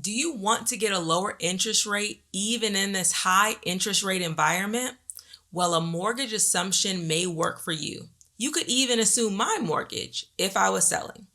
Do you want to get a lower interest rate even in this high interest rate environment? Well, a mortgage assumption may work for you. You could even assume my mortgage if I was selling.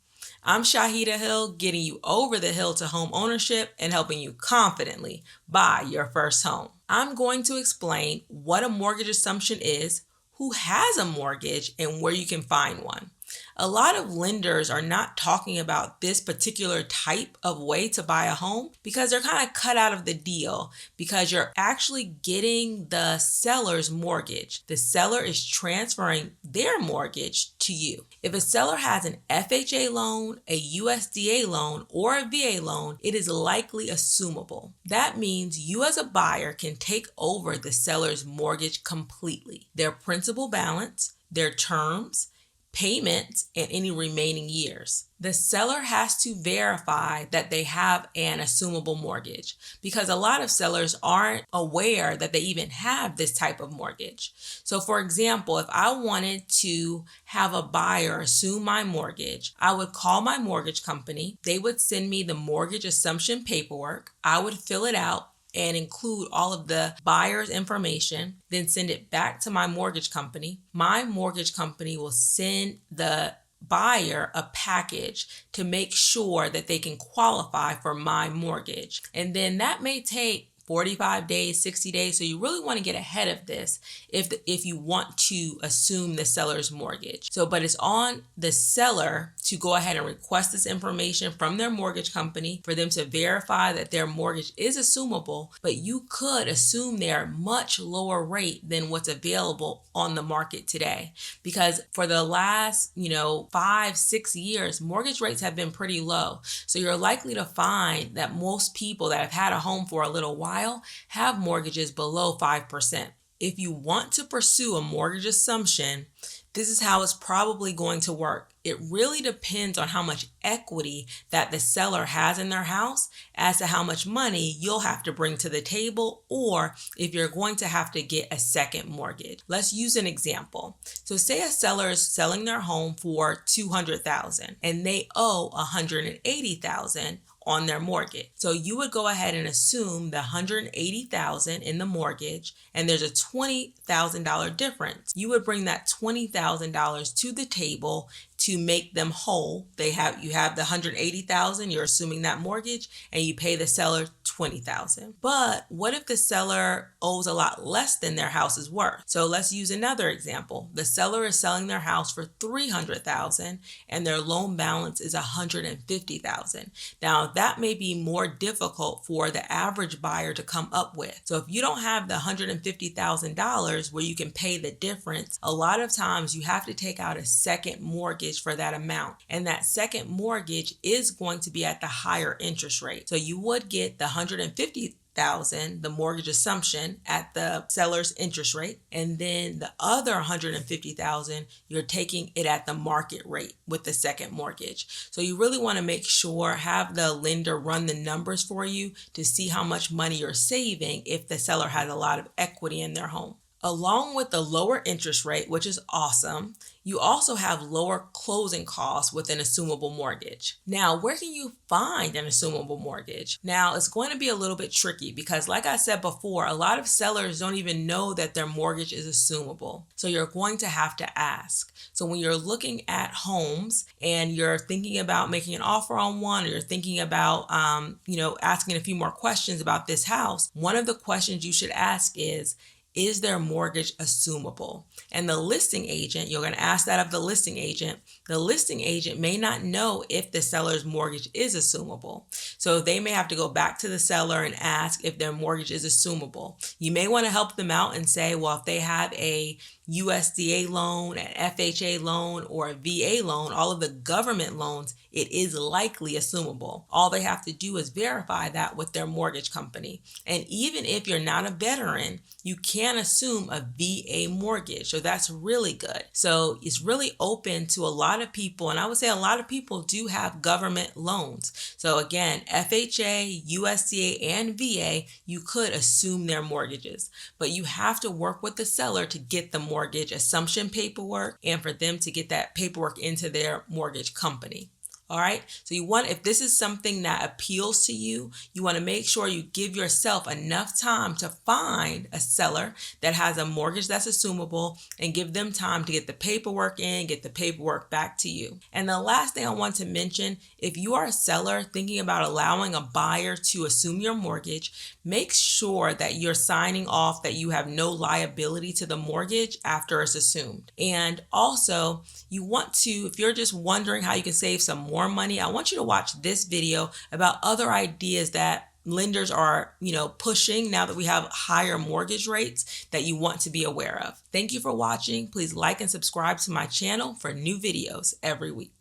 I'm Shaheedah Hill, getting you over the hill to home ownership and helping you confidently buy your first home. I'm going to explain what a mortgage assumption is, who has a mortgage, and where you can find one. A lot of lenders are not talking about this particular type of way to buy a home because they're kind of cut out of the deal because you're actually getting the seller's mortgage. The seller is transferring their mortgage to you. If a seller has an FHA loan, a USDA loan, or a VA loan, it is likely assumable. That means you as a buyer can take over the seller's mortgage completely. Their principal balance, their terms, payments, and any remaining years. The seller has to verify that they have an assumable mortgage because a lot of sellers aren't aware that they even have this type of mortgage. So for example, if I wanted to have a buyer assume my mortgage, I would call my mortgage company. They would send me the mortgage assumption paperwork. I would fill it out and include all of the buyer's information, then send it back to my mortgage company. My mortgage company will send the buyer a package to make sure that they can qualify for my mortgage. And then that may take 45 days, 60 days. So you really want to get ahead of this if you want to assume the seller's mortgage. But it's on the seller to go ahead and request this information from their mortgage company for them to verify that their mortgage is assumable, but you could assume their much lower rate than what's available on the market today. Because for the last, 5-6 years, mortgage rates have been pretty low. So you're likely to find that most people that have had a home for a little while have mortgages below 5%. If you want to pursue a mortgage assumption, this is how it's probably going to work. It really depends on how much equity that the seller has in their house as to how much money you'll have to bring to the table or if you're going to have to get a second mortgage. Let's use an example. So say a seller is selling their home for $200,000 and they owe $180,000 on their mortgage. So you would go ahead and assume the $180,000 in the mortgage and there's a $20,000 difference. You would bring that $20,000 to the table to make them whole. You have the $180,000, you're assuming that mortgage, and you pay the seller $20,000. But what if the seller owes a lot less than their house is worth? So let's use another example. The seller is selling their house for $300,000 and their loan balance is $150,000. Now that may be more difficult for the average buyer to come up with. So if you don't have the $150,000 where you can pay the difference, a lot of times you have to take out a second mortgage for that amount. And that second mortgage is going to be at the higher interest rate. So you would get the $150,000, the mortgage assumption, at the seller's interest rate. And then the other $150,000, you're taking it at the market rate with the second mortgage. So you really want to make sure, have the lender run the numbers for you to see how much money you're saving if the seller has a lot of equity in their home. Along with the lower interest rate, which is awesome, you also have lower closing costs with an assumable mortgage. Now, where can you find an assumable mortgage? Now, it's going to be a little bit tricky because, like I said before, a lot of sellers don't even know that their mortgage is assumable. So you're going to have to ask. So when you're looking at homes and you're thinking about making an offer on one, or you're thinking about, asking a few more questions about this house, one of the questions you should ask is their mortgage assumable? And the listing agent, you're going to ask that of the listing agent. The listing agent may not know if the seller's mortgage is assumable. So they may have to go back to the seller and ask if their mortgage is assumable. You may want to help them out and say, well, if they have a USDA loan, an FHA loan, or a VA loan, all of the government loans, it is likely assumable. All they have to do is verify that with their mortgage company. And even if you're not a veteran, you can assume a VA mortgage. So that's really good. So it's really open to a lot of people. And I would say a lot of people do have government loans. So again, FHA, USDA, and VA, you could assume their mortgages. But you have to work with the seller to get the mortgage assumption paperwork and for them to get that paperwork into their mortgage company. All right. So if this is something that appeals to you, you want to make sure you give yourself enough time to find a seller that has a mortgage that's assumable and give them time to get the paperwork in, get the paperwork back to you. And the last thing I want to mention, if you are a seller thinking about allowing a buyer to assume your mortgage, make sure that you're signing off that you have no liability to the mortgage after it's assumed. And also, you want to, if you're just wondering how you can save some more money, I want you to watch this video about other ideas that lenders are, pushing now that we have higher mortgage rates that you want to be aware of. Thank you for watching. Please like and subscribe to my channel for new videos every week.